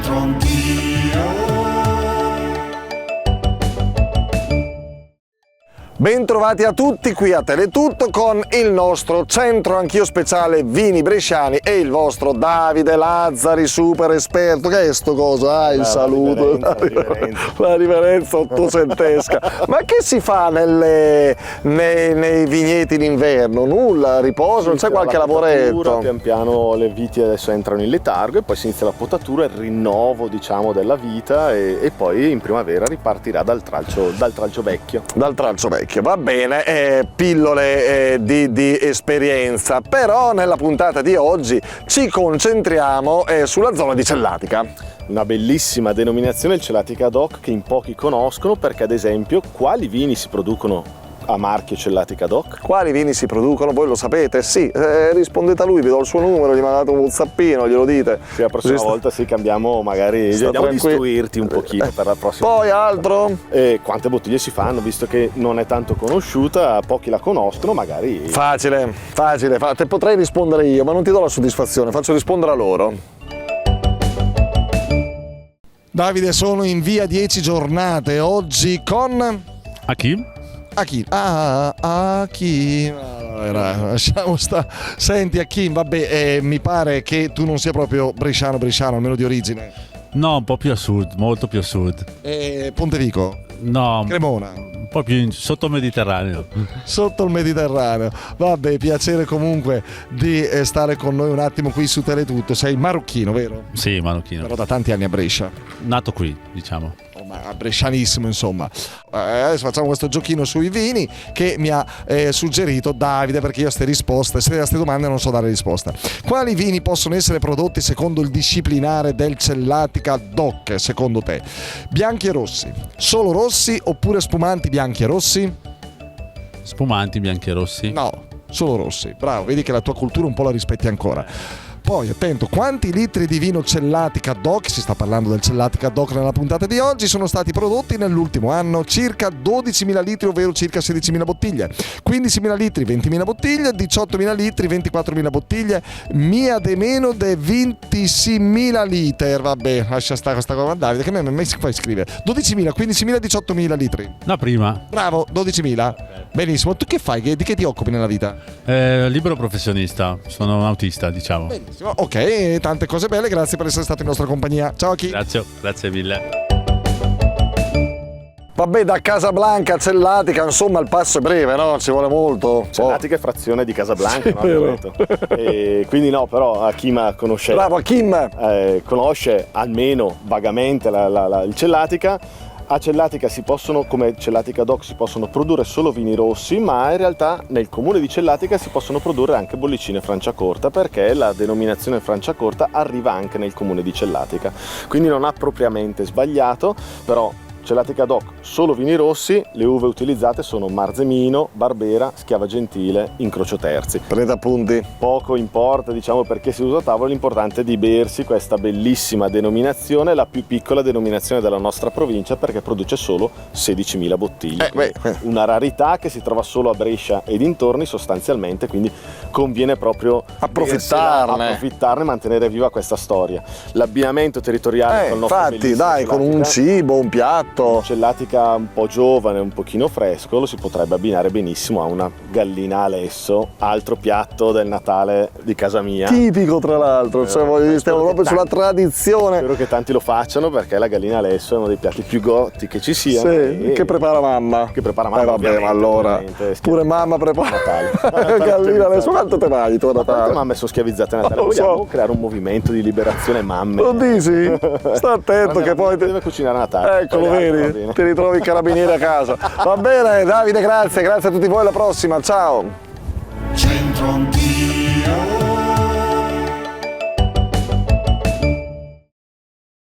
C'entro anch'io. Bentrovati a tutti qui a Teletutto con il nostro centro anch'io speciale vini bresciani e il vostro Davide Lazzari, super esperto. Che è sto cosa? Il saluto, la riverenza ottocentesca. Ma che si fa nei vigneti d'inverno? Nulla, riposo, non c'è qualche lavoretto? Pian piano le viti adesso entrano in letargo e poi si inizia la potatura, il rinnovo diciamo della vita e poi in primavera ripartirà dal tralcio vecchio. Dal tralcio vecchio. Va bene, pillole di esperienza, però nella puntata di oggi ci concentriamo sulla zona di Cellatica. Una bellissima denominazione, il Cellatica DOC, che in pochi conoscono, perché ad esempio quali vini si producono a marchio Cellatica DOC? Quali vini si producono? Voi lo sapete? Sì, rispondete a lui, vi do il suo numero, gli mandate un whatsappino, glielo dite. Sì, la prossima volta sì, cambiamo, magari vediamo di istruirti un pochino per la prossima. Poi altro? Quante bottiglie si fanno, visto che non è tanto conosciuta, pochi la conoscono, magari. Facile, te potrei rispondere io, ma non ti do la soddisfazione, faccio rispondere a loro. Davide, sono in via 10 giornate, oggi con... A chi? Achim. Achim. Lasciamo sta. Senti Achim, vabbè, mi pare che tu non sia proprio bresciano, almeno di origine. No, un po' più a sud, molto più a sud. Pontevico? No, Cremona? un po' più sotto il Mediterraneo. Sotto il Mediterraneo. Vabbè, piacere comunque di stare con noi un attimo qui su Teletutto. Sei marocchino, vero? Sì, marocchino. Però da tanti anni a Brescia. Nato qui, diciamo. Ma brescianissimo, insomma. Adesso facciamo questo giochino sui vini che mi ha suggerito Davide, perché io a queste domande non so dare risposta. Quali vini possono essere prodotti secondo il disciplinare del Cellatica DOC, secondo te? Bianchi e rossi, solo rossi oppure spumanti bianchi e rossi? Spumanti bianchi e rossi? No, solo rossi. Bravo, vedi che la tua cultura un po' la rispetti ancora. Poi, attento, quanti litri di vino Cellatica DOC, si sta parlando del Cellatica DOC nella puntata di oggi, sono stati prodotti nell'ultimo anno? Circa 12.000 litri, ovvero circa 16.000 bottiglie. 15.000 litri, 20.000 bottiglie. 18.000 litri, 24.000 bottiglie. Mia de meno de 26.000 litri. Vabbè, lascia stare questa cosa. Davide, che me si fa scrivere? 12.000, 15.000, 18.000 litri. La prima. Bravo, 12.000. Benissimo. Tu che fai? Di che ti occupi nella vita? Libero professionista, sono un autista, diciamo. Benissimo. Ok, tante cose belle, grazie per essere stato in nostra compagnia. Ciao a chi? Grazie mille. Vabbè, da Casablanca a Cellatica, insomma, il passo è breve, no? Ci vuole molto. Cellatica è frazione di Casablanca, sì, no? Abbiamo detto. E quindi no, però Achim conosce. Bravo Achim! Conosce almeno vagamente il Cellatica. A Cellatica come Cellatica DOC, si possono produrre solo vini rossi, ma in realtà nel comune di Cellatica si possono produrre anche bollicine Franciacorta, perché la denominazione Franciacorta arriva anche nel comune di Cellatica. Quindi non ha propriamente sbagliato, però Cellatica DOC, solo vini rossi, le uve utilizzate sono Marzemino, Barbera, Schiava Gentile, Incrocio Terzi. Prendete appunti. Poco importa, diciamo, perché si usa a tavola, l'importante è di bersi questa bellissima denominazione, la più piccola denominazione della nostra provincia, perché produce solo 16.000 bottiglie. Una rarità che si trova solo a Brescia e dintorni sostanzialmente, quindi conviene proprio approfittarne e mantenere viva questa storia. L'abbinamento territoriale con il nostro infatti, dai, con un cibo, un piatto. Cellatica un po' giovane, un pochino fresco, lo si potrebbe abbinare benissimo a una gallina alesso, altro piatto del Natale di casa mia. Tipico, tra l'altro, stiamo proprio sulla tradizione. Spero che tanti lo facciano, perché la gallina alesso è uno dei piatti più gotti che ci siano. Sì, che prepara mamma. Vabbè, ma allora pure mamma prepara Natale. Gallina alesso, quanto te mangi tu a Natale? Quante mamme sono schiavizzate a Natale? Vogliamo creare un movimento di liberazione mamme. Lo dici? Sta attento che poi deve cucinare a Natale. Eccolo, vedi? Ti ritrovi i carabinieri a casa. Va bene, Davide, grazie a tutti voi, alla prossima, ciao. C'entro anch'io.